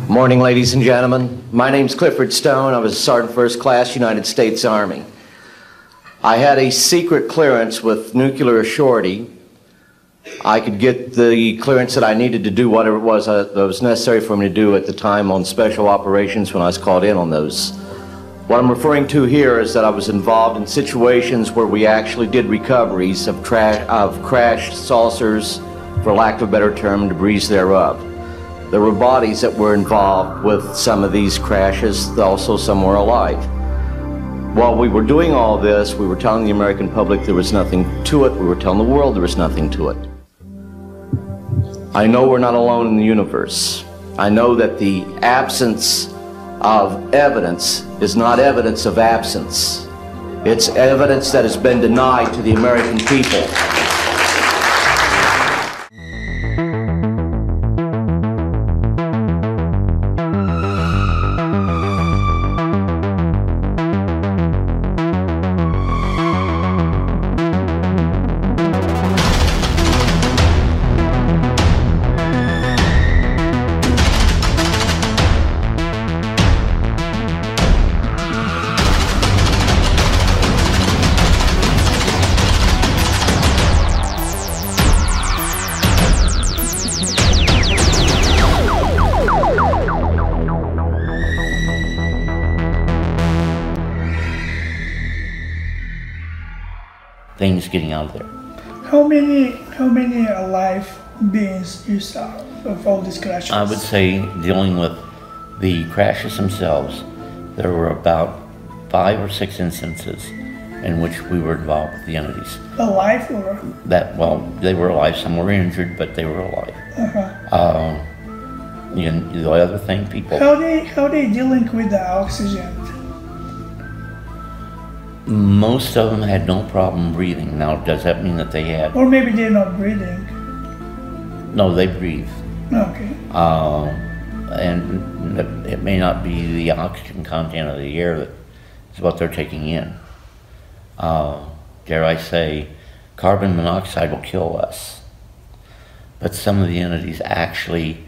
Morning, ladies and gentlemen. My name's Clifford Stoun. I was a Sergeant First Class, United States Army. I had a secret clearance with nuclear surety. I could get the clearance that I needed to do whatever it was that was necessary for me to do at the time on special operations when I was called in on those. What I'm referring to here is that I was involved in situations where we actually did recoveries of crashed saucers, for lack of a better term, debris thereof. There were bodies that were involved with some of these crashes, also some were alive. While we were doing all this, we were telling the American public there was nothing to it. We were telling the world there was nothing to it. I know we're not alone in the universe. I know that the absence of evidence is not evidence of absence. It's evidence that has been denied to the American people. Things getting out of there. How many alive beings you saw of all these crashes? I would say, dealing with the crashes themselves, there were about 5 or 6 instances in which we were involved with the entities. Alive or? Well, they were alive. Some were injured, but they were alive. The other thing, people. How they dealing with the oxygen? Most of them had no problem breathing. Now, does that mean that they had? Or maybe they're not breathing. No, they breathe. Okay. And it may not be the oxygen content of the air that is what they're taking in. Dare I say, carbon monoxide will kill us. But some of the entities actually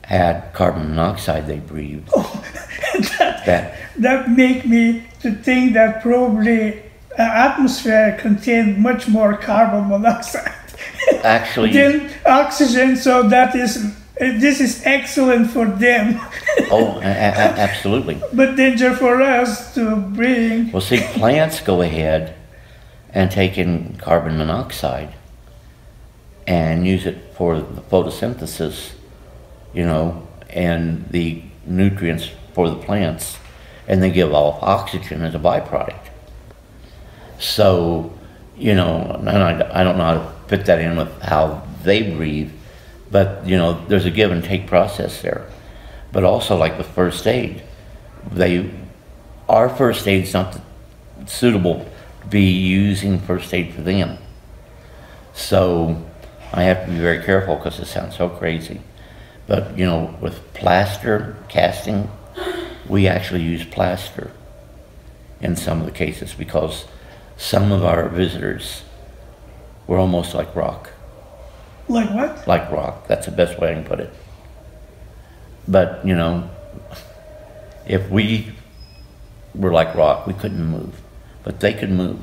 had carbon monoxide they breathed. Oh, that make me to think that probably atmosphere contains much more carbon monoxide actually than oxygen, so this is excellent for them. Oh, absolutely. But danger for us to breathe. Well, see, plants go ahead and take in carbon monoxide and use it for the photosynthesis, and the nutrients for the plants, and they give off oxygen as a byproduct. So, and I don't know how to fit that in with how they breathe, but, there's a give and take process there. But also, like with first aid, our first aid's not suitable to be using first aid for them. So, I have to be very careful because it sounds so crazy. But, with plaster casting, we actually use plaster in some of the cases because some of our visitors were almost like rock. Like what? Like rock. That's the best way I can put it. But, if we were like rock, we couldn't move. But they could move.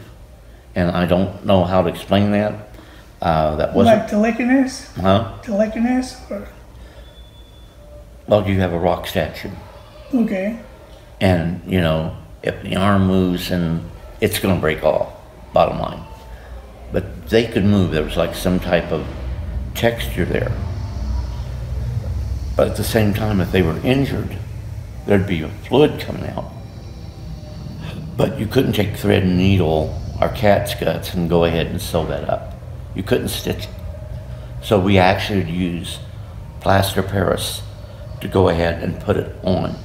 And I don't know how to explain that. That wasn't... Like telekinesis? Huh? Telekinesis? Or? Well, you have a rock statue. Okay. And, if the arm moves, and it's going to break off, bottom line. But they could move. There was like some type of texture there. But at the same time, if they were injured, there'd be a fluid coming out. But you couldn't take thread and needle or cat's guts and go ahead and sew that up. You couldn't stitch it. So we actually would use plaster Paris to go ahead and put it on.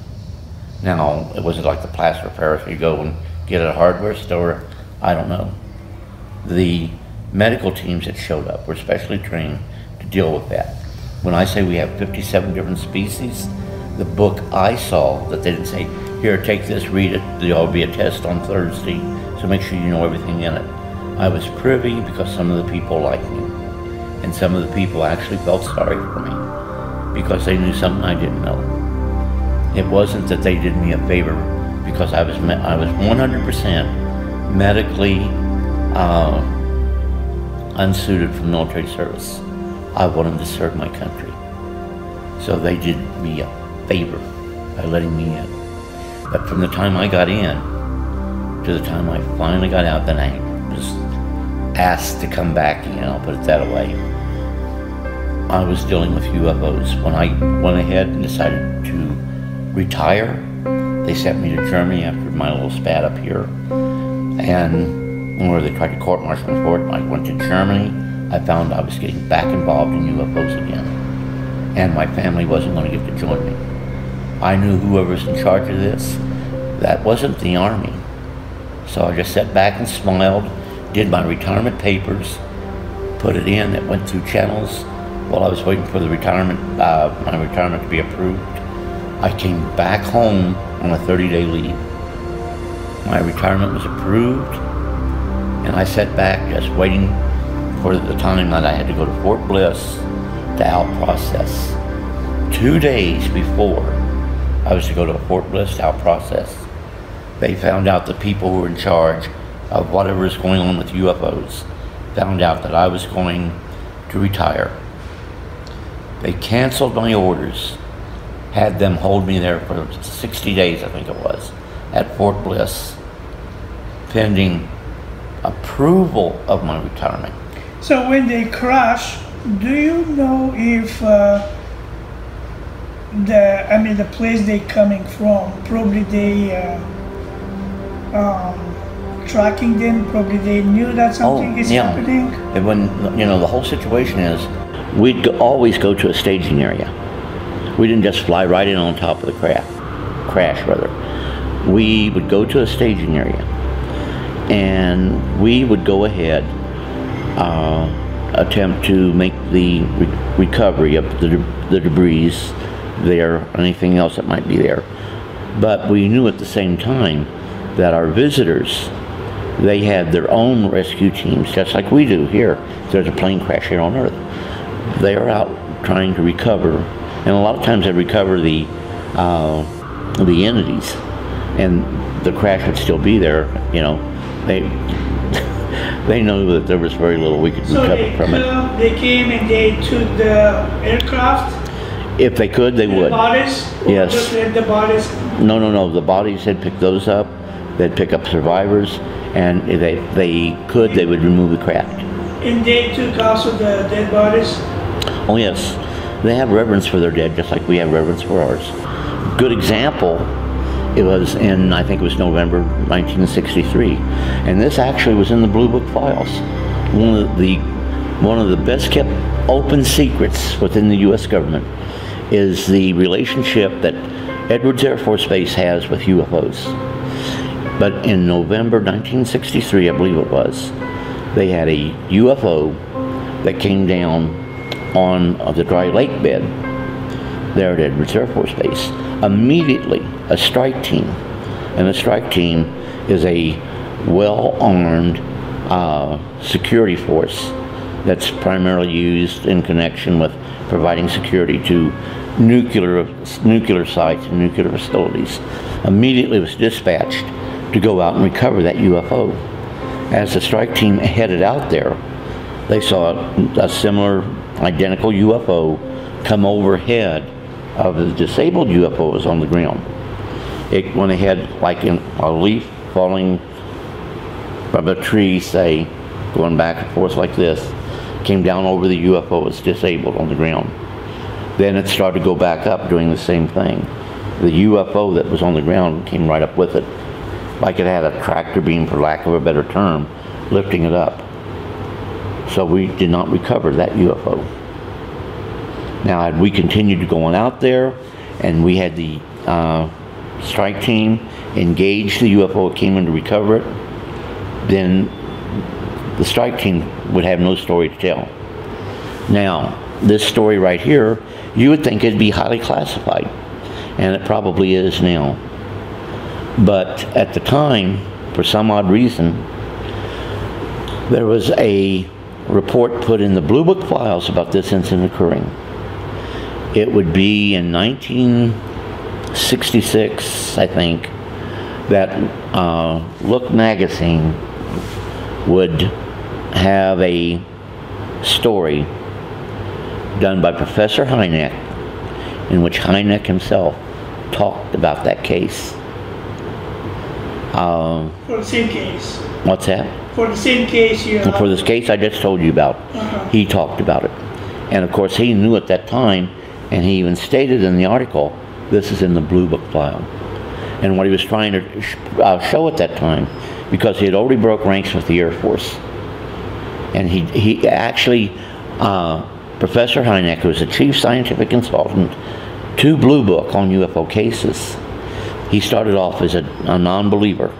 Now, it wasn't like the plaster Paris you go and get at a hardware store. I don't know. The medical teams that showed up were specially trained to deal with that. When I say we have 57 different species, the book I saw that they didn't say, here, take this, read it, there'll be a test on Thursday, so make sure you know everything in it. I was privy because some of the people liked me, and some of the people actually felt sorry for me because they knew something I didn't know. It wasn't that they did me a favor because I was 100% medically unsuited for military service. I wanted to serve my country. So they did me a favor by letting me in. But from the time I got in to the time I finally got out, then I was asked to come back in, I'll put it that way. I was dealing with UFOs. When I went ahead and decided to retire, they sent me to Germany after my little spat up here, and where they tried to court-martial me for it. I went to Germany. I found I was getting back involved in UFOs again, and my family wasn't going to get to join me. I knew whoever was in charge of this, that wasn't the Army. So I just sat back and smiled, did my retirement papers, put it in. It went through channels while I was waiting for the retirement, my retirement to be approved. I came back home on a 30-day leave. My retirement was approved, and I sat back just waiting for the time that I had to go to Fort Bliss to out-process. 2 days before I was to go to Fort Bliss to out-process, they found out the people who were in charge of whatever was going on with UFOs found out that I was going to retire. They canceled my orders, had them hold me there for 60 days, I think it was, at Fort Bliss, pending approval of my retirement. So when they crash, do you know if the place they're coming from, probably they tracking them, probably they knew that something is happening? And when, the whole situation is, we'd always go to a staging area. We didn't just fly right in on top of the crash. We would go to a staging area, and we would go ahead, attempt to make the recovery of the debris there, anything else that might be there. But we knew at the same time that our visitors, they had their own rescue teams, just like we do here. There's a plane crash here on Earth. They are out trying to recover, and a lot of times they recover the entities, and the crash would still be there. They know that there was very little we could recover from it. They came and they took the aircraft? If they could, they would. The bodies? Yes. Just let the bodies? No. The bodies, they'd pick those up. They'd pick up survivors, and if they could, they would remove the craft. And they took also the dead bodies? Oh yes, they have reverence for their dead, just like we have reverence for ours. Good example, it was in, I think it was November 1963, and this actually was in the Blue Book files. One of the best kept open secrets within the U.S. government is the relationship that Edwards Air Force Base has with UFOs. But in November 1963, I believe it was, they had a UFO that came down on the dry lake bed there at Edwards Air Force Base. Immediately, a strike team, and the strike team is a well-armed security force that's primarily used in connection with providing security to nuclear sites and nuclear facilities. Immediately was dispatched to go out and recover that UFO. As the strike team headed out there, they saw a similar, identical UFO come overhead of the disabled UFOs on the ground. It went ahead like in a leaf falling from a tree, say, going back and forth like this, came down over the UFO, was disabled on the ground. Then it started to go back up doing the same thing. The UFO that was on the ground came right up with it, like it had a tractor beam, for lack of a better term, lifting it up. So we did not recover that UFO. Now, had we continued to going out there, and we had the strike team engage the UFO that came in to recover it, then the strike team would have no story to tell. Now, this story right here, you would think it'd be highly classified, and it probably is now. But at the time, for some odd reason, there was a report put in the Blue Book files about this incident occurring. It would be in 19 '66, I think, that Look magazine would have a story done by Professor Hynek in which Hynek himself talked about that case. For the same case. What's that? For the same case you For this case I just told you about, he talked about it. And of course he knew at that time, and he even stated in the article, this is in the Blue Book file. And what he was trying to show at that time, because he had already broke ranks with the Air Force. And he actually, Professor Hynek, who was the chief scientific consultant to Blue Book on UFO cases, he started off as a non-believer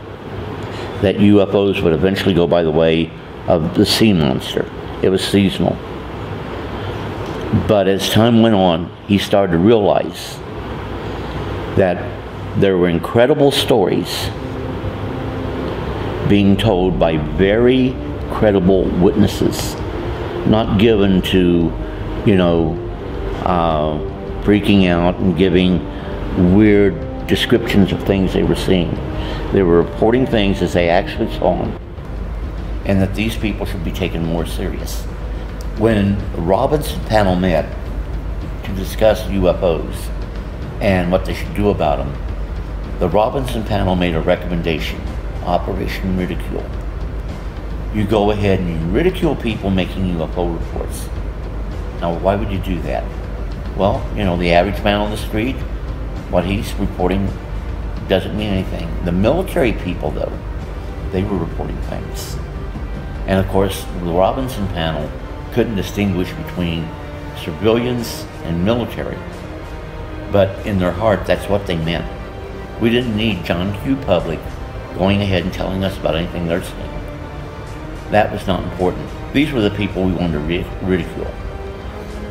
that UFOs would eventually go by the way of the sea monster. It was seasonal. But as time went on, he started to realize that there were incredible stories being told by very credible witnesses, not given to, you know, freaking out and giving weird descriptions of things they were seeing. They were reporting things as they actually saw them, and that these people should be taken more serious. When the Robinson panel met to discuss UFOs and what they should do about them, the Robinson panel made a recommendation, Operation Ridicule. You go ahead and you ridicule people making UFO reports. Now, why would you do that? Well, you know, the average man on the street, what he's reporting doesn't mean anything. The military people, though, they were reporting things. And of course, the Robinson panel couldn't distinguish between civilians and military. But in their heart, that's what they meant. We didn't need John Q. Public going ahead and telling us about anything they're seeing. That was not important. These were the people we wanted to ridicule.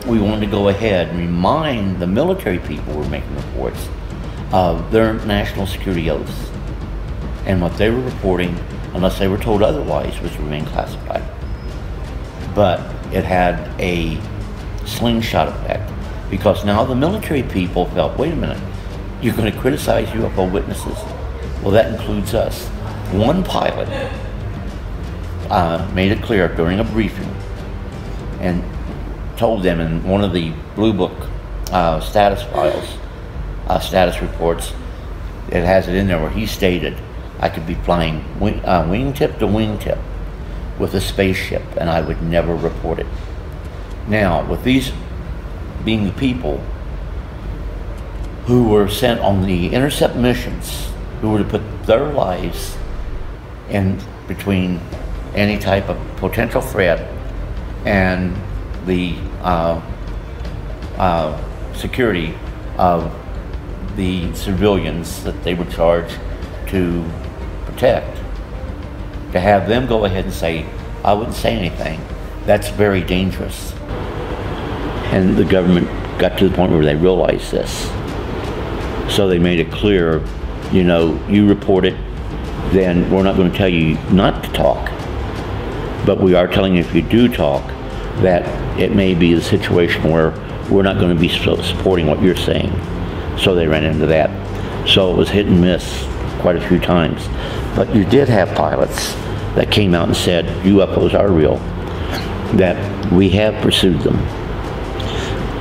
We wanted to go ahead and remind the military people who were making reports of their national security oaths. And what they were reporting, unless they were told otherwise, was to remain classified. But it had a slingshot effect, because now the military people felt, wait a minute, you're going to criticize UFO witnesses? Well, that includes us. One pilot made it clear during a briefing and told them in one of the Blue Book status files, status reports, it has it in there where he stated, I could be flying wingtip to wingtip with a spaceship and I would never report it. Now, with these being the people who were sent on the intercept missions, who were to put their lives in between any type of potential threat and the security of the civilians that they were charged to protect, to have them go ahead and say, I wouldn't say anything, that's very dangerous. And the government got to the point where they realized this. So they made it clear, you know, you report it, then we're not going to tell you not to talk. But we are telling you if you do talk, that it may be the situation where we're not going to be supporting what you're saying. So they ran into that. So it was hit and miss quite a few times. But you did have pilots that came out and said UFOs are real, that we have pursued them.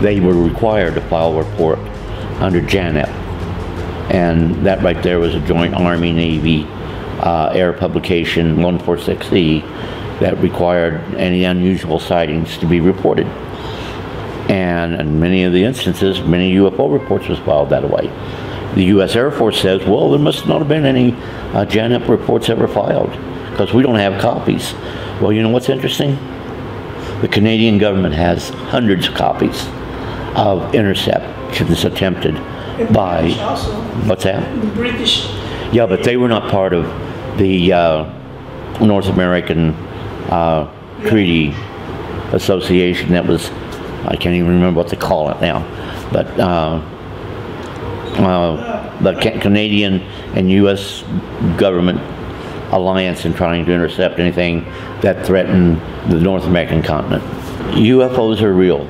They were required to file a report under JANEP. And that right there was a joint Army-Navy air publication, 146E, that required any unusual sightings to be reported. And in many of the instances, many UFO reports was filed that way. The U.S. Air Force says, well, there must not have been any JANEP reports ever filed, because we don't have copies. Well, you know what's interesting? The Canadian government has hundreds of copies of interceptions attempted by... Also. What's that? The British. Yeah, but they were not part of the North American Treaty Association. That was, I can't even remember what they call it now, but the Canadian and U.S. government alliance in trying to intercept anything that threatened the North American continent. UFOs are real.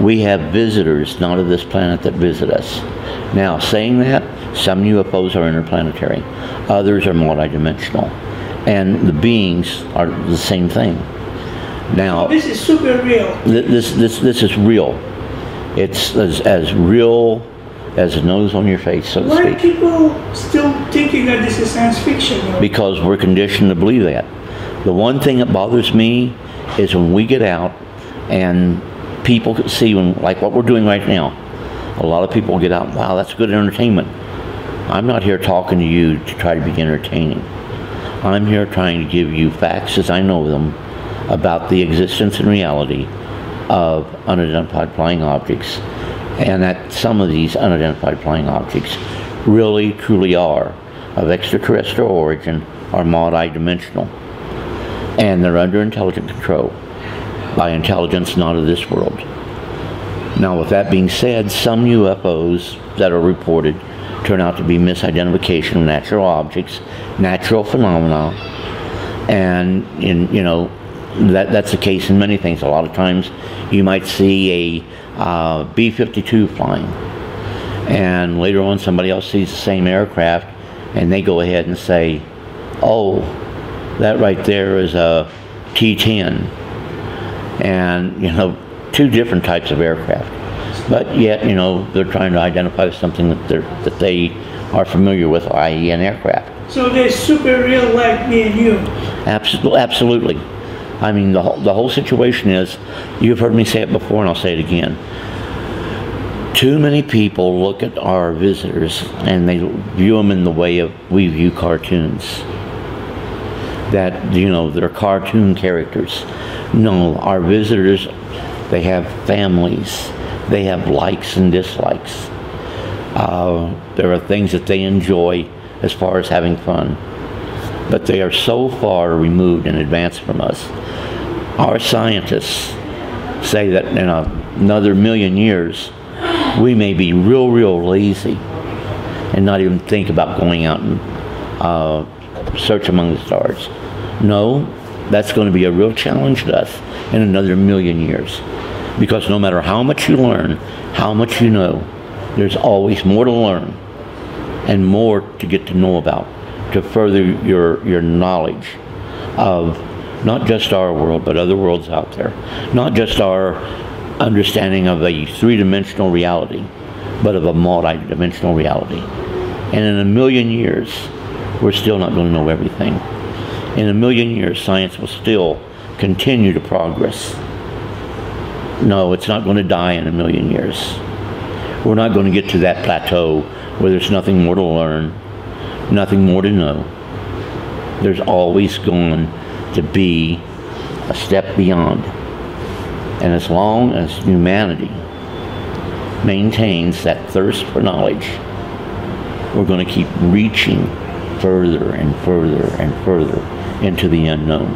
We have visitors not of this planet that visit us. Now, saying that, some UFOs are interplanetary, others are multidimensional, and the beings are the same thing. Now, this is super real. This is real. It's as real as the nose on your face, so to speak. Why are people still thinking that this is science fiction? Because we're conditioned to believe that. The one thing that bothers me is when we get out and people see, like what we're doing right now, a lot of people get out, wow, that's good entertainment. I'm not here talking to you to try to be entertaining. I'm here trying to give you facts as I know them about the existence and reality of unidentified flying objects, and that some of these unidentified flying objects really, truly are of extraterrestrial origin, are multi-dimensional, and they're under intelligent control by intelligence not of this world. Now, with that being said, some UFOs that are reported turn out to be misidentification of natural objects, natural phenomena, and that's the case in many things. A lot of times you might see a B-52 flying, and later on somebody else sees the same aircraft and they go ahead and say, oh, that right there is a T-10, and two different types of aircraft, but yet they're trying to identify something that they are familiar with, i.e. an aircraft. So they're super real like me and you. Absolutely. I mean, the whole situation is, you've heard me say it before and I'll say it again. Too many people look at our visitors and they view them in the way of we view cartoons. That, they're cartoon characters. No, our visitors, they have families. They have likes and dislikes. There are things that they enjoy as far as having fun. But they are so far removed and advanced from us. Our scientists say that in another million years, we may be real lazy and not even think about going out and search among the stars. No, that's going to be a real challenge to us in another million years. Because no matter how much you learn, how much you know, there's always more to learn and more to get to know about, to further your knowledge of not just our world, but other worlds out there. Not just our understanding of a three-dimensional reality, but of a multi-dimensional reality. And in a million years, we're still not going to know everything. In a million years, science will still continue to progress. No, it's not going to die in a million years. We're not going to get to that plateau where there's nothing more to learn, nothing more to know. There's always going to be a step beyond. And as long as humanity maintains that thirst for knowledge, we're going to keep reaching further and further and further into the unknown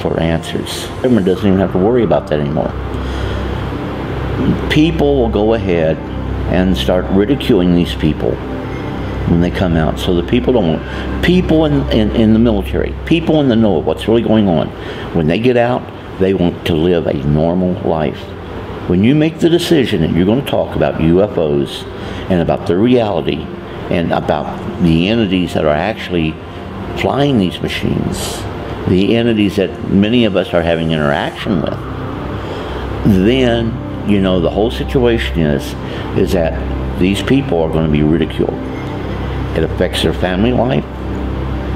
for answers. The government doesn't even have to worry about that anymore. People will go ahead and start ridiculing these people when they come out. So the people don't want, people in the military, people in the know of what's really going on, when they get out, they want to live a normal life. When you make the decision that you're going to talk about UFOs and about their reality and about the entities that are actually flying these machines, the entities that many of us are having interaction with, then the whole situation is that these people are going to be ridiculed. It affects their family life.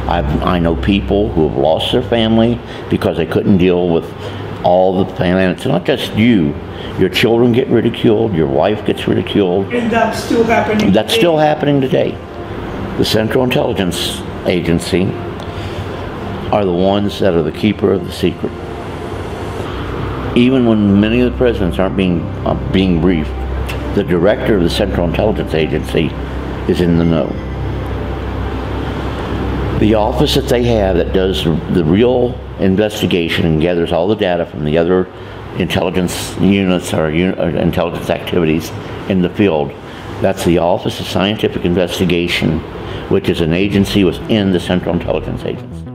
I know people who have lost their family because they couldn't deal with all the family. And it's not just you. Your children get ridiculed. Your wife gets ridiculed. And that's still happening. That's still happening today. The Central Intelligence Agency are the ones that are the keeper of the secret. Even when many of the presidents aren't being briefed, the director of the Central Intelligence Agency is in the know. The office that they have that does the real investigation and gathers all the data from the other intelligence units or intelligence activities in the field, that's the Office of Scientific Investigation, which is an agency within the Central Intelligence Agency.